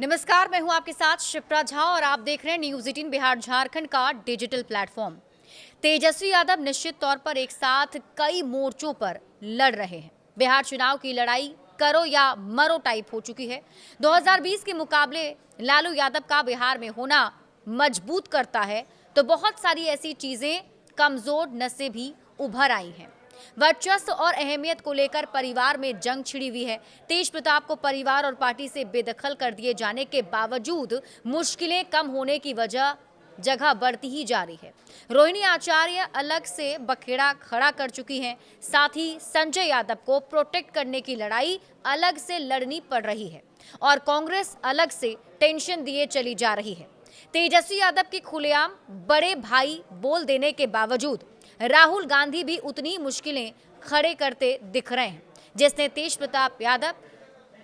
नमस्कार, मैं हूं आपके साथ शिप्रा झा और आप देख रहे हैं न्यूज 18 बिहार झारखंड का डिजिटल प्लेटफॉर्म। तेजस्वी यादव निश्चित तौर पर एक साथ कई मोर्चों पर लड़ रहे हैं। बिहार चुनाव की लड़ाई करो या मरो टाइप हो चुकी है। 2020 के मुकाबले लालू यादव का बिहार में होना मजबूत करता है तो बहुत सारी ऐसी चीजें कमजोर नसें भी उभर आई हैं। वर्चस्व और अहमियत को लेकर परिवार में जंग छिड़ी हुई है। तेज प्रताप को परिवार और पार्टी से बेदखल कर दिए जाने के बावजूद मुश्किलें कम होने की जगह बढ़ती ही जा रही है। रोहिणी आचार्य अलग से बखेड़ा खड़ा कर चुकी हैं। साथ ही संजय यादव को प्रोटेक्ट करने की लड़ाई अलग से लड़नी पड़ रही है और कांग्रेस अलग से टेंशन दिए चली जा रही है। तेजस्वी यादव के खुलेआम बड़े भाई बोल देने के बावजूद राहुल गांधी भी उतनी मुश्किलें खड़े करते दिख रहे हैं। जिसने तेज प्रताप यादव,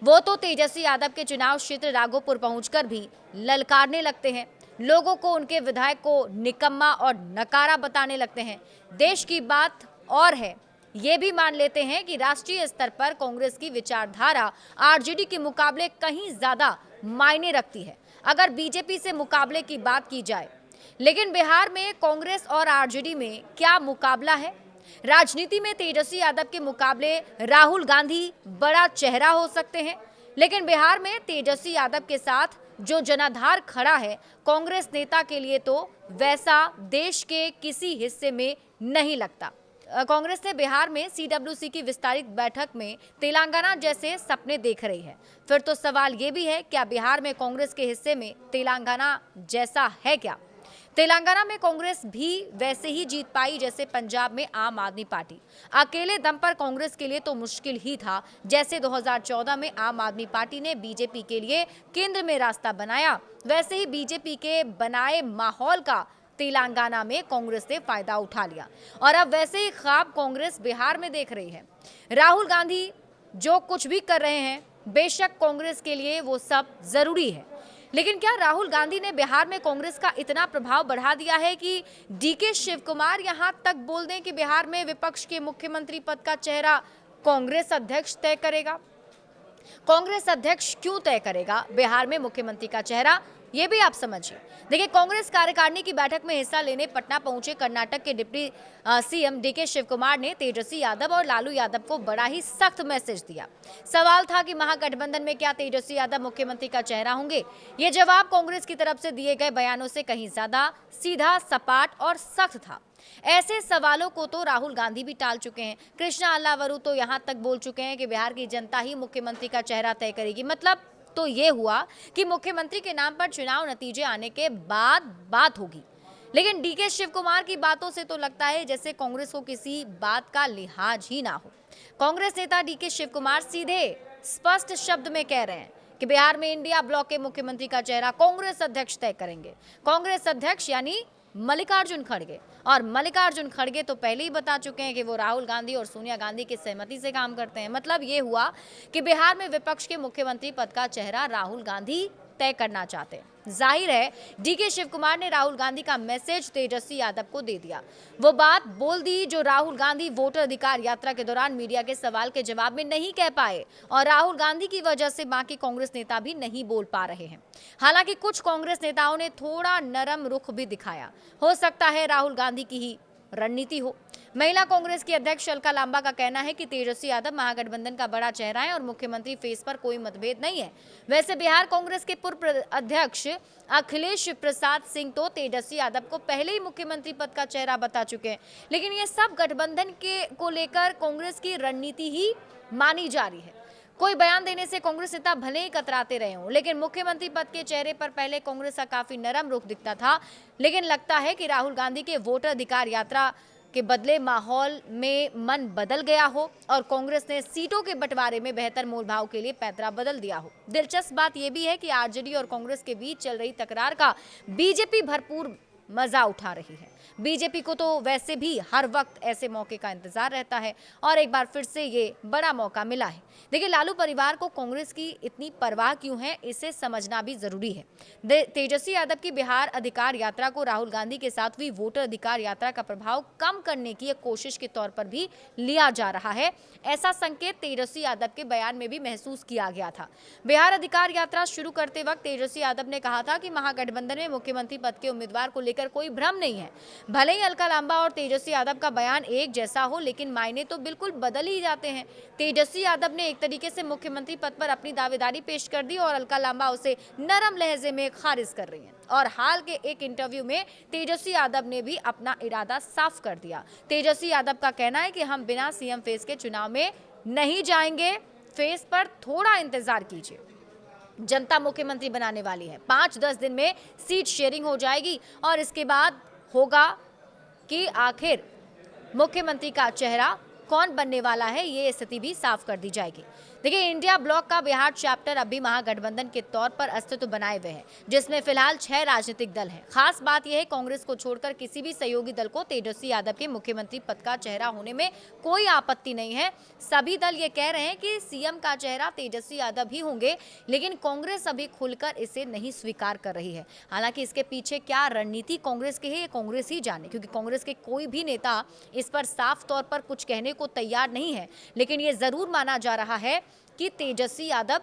वो तो तेजस्वी यादव के चुनाव क्षेत्र राघोपुर पहुंचकर भी ललकारने लगते हैं। लोगों को उनके विधायक को निकम्मा और नकारा बताने लगते हैं। देश की बात और है, ये भी मान लेते हैं कि राष्ट्रीय स्तर पर कांग्रेस की विचारधारा आरजेडी के मुकाबले कहीं ज्यादा मायने रखती है अगर बीजेपी से मुकाबले की बात की जाए। लेकिन बिहार में कांग्रेस और आरजेडी में क्या मुकाबला है? राजनीति में तेजस्वी यादव के मुकाबले राहुल गांधी बड़ा चेहरा हो सकते हैं, लेकिन बिहार में तेजस्वी यादव के साथ जो जनाधार खड़ा है कांग्रेस नेता के लिए तो वैसा देश के किसी हिस्से में नहीं लगता। कांग्रेस ने बिहार में सीडब्ल्यूसी की विस्तारित बैठक में तेलंगाना जैसे सपने देख रही है। फिर तो सवाल ये भी है, क्या बिहार में कांग्रेस के हिस्से में तेलंगाना जैसा है क्या? तेलंगाना में कांग्रेस भी वैसे ही जीत पाई जैसे पंजाब में आम आदमी पार्टी। अकेले दम पर कांग्रेस के लिए तो मुश्किल ही था। जैसे 2014 में आम आदमी पार्टी ने बीजेपी के लिए केंद्र में रास्ता बनाया, वैसे ही बीजेपी के बनाए माहौल का तेलंगाना में कांग्रेस ने फायदा उठा लिया और अब वैसे ही ख्वाब कांग्रेस बिहार में देख रही है। राहुल गांधी जो कुछ भी कर रहे हैं, बेशक कांग्रेस के लिए वो सब जरूरी है, लेकिन क्या राहुल गांधी ने बिहार में कांग्रेस का इतना प्रभाव बढ़ा दिया है कि डीके शिव कुमार यहां तक बोल दें कि बिहार में विपक्ष के मुख्यमंत्री पद का चेहरा कांग्रेस अध्यक्ष तय करेगा? कांग्रेस अध्यक्ष क्यों तय करेगा बिहार में मुख्यमंत्री का चेहरा? ये भी आप समझिए। देखिए, कांग्रेस कार्यकारिणी की बैठक में हिस्सा लेने पटना पहुंचे कर्नाटक के डिप्टी सीएम डीके शिव कुमार ने तेजस्वी यादव और लालू यादव को बड़ा ही सख्त मैसेज दिया। सवाल था कि महागठबंधन में क्या तेजस्वी यादव मुख्यमंत्री का चेहरा होंगे? ये जवाब कांग्रेस की तरफ से दिए गए बयानों से कहीं ज्यादा सीधा, सपाट और सख्त था। ऐसे सवालों को तो राहुल गांधी भी टाल चुके हैं। कृष्णा अल्लावरू तो यहां तक बोल चुके हैं कि बिहार की जनता ही मुख्यमंत्री का चेहरा तय करेगी। मतलब तो ये हुआ कि मुख्यमंत्री के नाम पर चुनाव नतीजे आने के बाद बात होगी। लेकिन डीके शिव कुमार की बातों से तो लगता है जैसे कांग्रेस को किसी बात का लिहाज ही ना हो। कांग्रेस नेता डीके शिव कुमार सीधे स्पष्ट शब्द में कह रहे हैं कि बिहार में इंडिया ब्लॉक के मुख्यमंत्री का चेहरा कांग्रेस अध्यक्ष तय करेंगे। कांग्रेस अध्यक्ष यानी मल्लिकार्जुन खड़गे, और मल्लिकार्जुन खड़गे तो पहले ही बता चुके हैं कि वो राहुल गांधी और सोनिया गांधी की सहमति से काम करते हैं। मतलब ये हुआ कि बिहार में विपक्ष के मुख्यमंत्री पद का चेहरा राहुल गांधी तय करना चाहते हैं। जाहिर है डीके शिव कुमार ने राहुल गांधी का मैसेज तेजस्वी यादव को दे दिया। वो बात बोल दी जो राहुल गांधी वोटर अधिकार यात्रा के दौरान मीडिया के सवाल के जवाब में नहीं कह पाए, और राहुल गांधी की वजह से बाकी कांग्रेस नेता भी नहीं बोल पा रहे हैं। हालांकि कुछ कांग्रेस नेताओं ने थोड़ा नरम रुख भी दिखाया। हो सकता है राहुल गांधी की ही रणनीति हो। महिला कांग्रेस की अध्यक्ष अलका लांबा का कहना है कि तेजस्वी यादव महागठबंधन का बड़ा चेहरा है और मुख्यमंत्री फेस पर कोई मतभेद नहीं है। वैसे बिहार कांग्रेस के पूर्व अध्यक्ष अखिलेश प्रसाद सिंह तो तेजस्वी यादव को पहले ही मुख्यमंत्री पद का चेहरा बता चुके हैं। लेकिन ये सब गठबंधन को लेकर कांग्रेस की रणनीति ही मानी जा रही है। कोई बयान देने से कांग्रेस नेता भले ही कतराते रहे हों, लेकिन मुख्यमंत्री पद के चेहरे पर पहले कांग्रेस का काफी नरम रुख दिखता था। लेकिन लगता है कि राहुल गांधी के वोटर अधिकार यात्रा के बदले माहौल में मन बदल गया हो और कांग्रेस ने सीटों के बंटवारे में बेहतर मोलभाव के लिए पैंतरा बदल दिया हो। दिलचस्प बात यह भी है कि आरजेडी और कांग्रेस के बीच चल रही तकरार का बीजेपी भरपूर मजा उठा रही है। बीजेपी को तो वैसे भी हर वक्त ऐसे मौके का इंतजार रहता है और एक बार फिर से ये बड़ा मौका मिला है। देखिए, लालू परिवार को कांग्रेस की इतनी परवाह क्यों है, इसे समझना भी जरूरी है। तेजस्वी यादव की बिहार अधिकार यात्रा को राहुल गांधी के साथ हुई वोटर अधिकार यात्रा का प्रभाव कम करने की एक कोशिश के तौर पर भी लिया जा रहा है। ऐसा संकेत तेजस्वी यादव के बयान में भी महसूस किया गया था। बिहार अधिकार यात्रा शुरू करते वक्त तेजस्वी यादव ने कहा था कि महागठबंधन में मुख्यमंत्री पद के उम्मीदवार को लेकर कोई भ्रम नहीं है। भले ही अलका लांबा और तेजस्वी यादव का बयान एक जैसा हो, लेकिन मायने तो बिल्कुल बदल ही जाते हैं। तेजस्वी यादव ने एक तरीके से मुख्यमंत्री पद पर अपनी दावेदारी पेश कर दी और अलका लांबा उसे नरम लहजे में खारिज कर रही हैं। और हाल के एक इंटरव्यू में तेजस्वी यादव ने भी अपना इरादा साफ कर दिया। तेजस्वी यादव का कहना है कि हम बिना सीएम फेस के चुनाव में नहीं जाएंगे, फेस पर थोड़ा इंतजार कीजिए। जनता मुख्यमंत्री बनाने वाली है, 5-10 दिन में सीट शेयरिंग हो जाएगी और इसके बाद होगा कि आखिर मुख्यमंत्री का चेहरा कौन बनने वाला है, ये स्थिति भी साफ कर दी जाएगी। देखिए, इंडिया ब्लॉक का बिहार चैप्टर अभी महागठबंधन के तौर पर अस्तित्व बनाए हुए है, जिसमें फिलहाल 6 राजनीतिक दल हैं। खास बात यह है, कांग्रेस को छोड़कर किसी भी सहयोगी दल को तेजस्वी यादव के मुख्यमंत्री पद का चेहरा होने में कोई आपत्ति नहीं है। सभी दल ये कह रहे हैं कि सीएम का चेहरा तेजस्वी यादव ही होंगे, लेकिन कांग्रेस अभी खुलकर इसे नहीं स्वीकार कर रही है। हालांकि इसके पीछे क्या रणनीति कांग्रेस की है, ये कांग्रेस ही जाने, क्योंकि कांग्रेस के कोई भी नेता इस पर साफ तौर पर कुछ कहने को तैयार नहीं है। लेकिन ये जरूर माना जा रहा है कि तेजस्वी यादव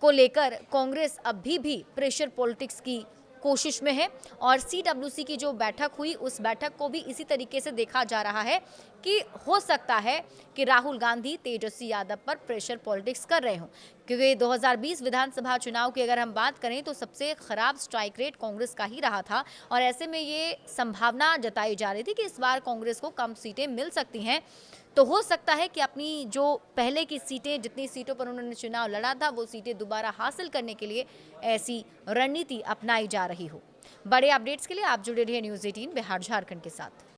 को लेकर कांग्रेस अभी भी प्रेशर पॉलिटिक्स की कोशिश में है और सीडब्ल्यूसी की जो बैठक हुई, उस बैठक को भी इसी तरीके से देखा जा रहा है कि हो सकता है कि राहुल गांधी तेजस्वी यादव पर प्रेशर पॉलिटिक्स कर रहे हों, क्योंकि 2020 विधानसभा चुनाव की अगर हम बात करें तो सबसे खराब स्ट्राइक रेट कांग्रेस का ही रहा था और ऐसे में ये संभावना जताई जा रही थी कि इस बार कांग्रेस को कम सीटें मिल सकती हैं। तो हो सकता है कि अपनी जो पहले की सीटें, जितनी सीटों पर उन्होंने चुनाव लड़ा था, वो सीटें दोबारा हासिल करने के लिए ऐसी रणनीति अपनाई जा रही हो। बड़े अपडेट्स के लिए आप जुड़े रहिए न्यूज़ 18 बिहार झारखंड के साथ।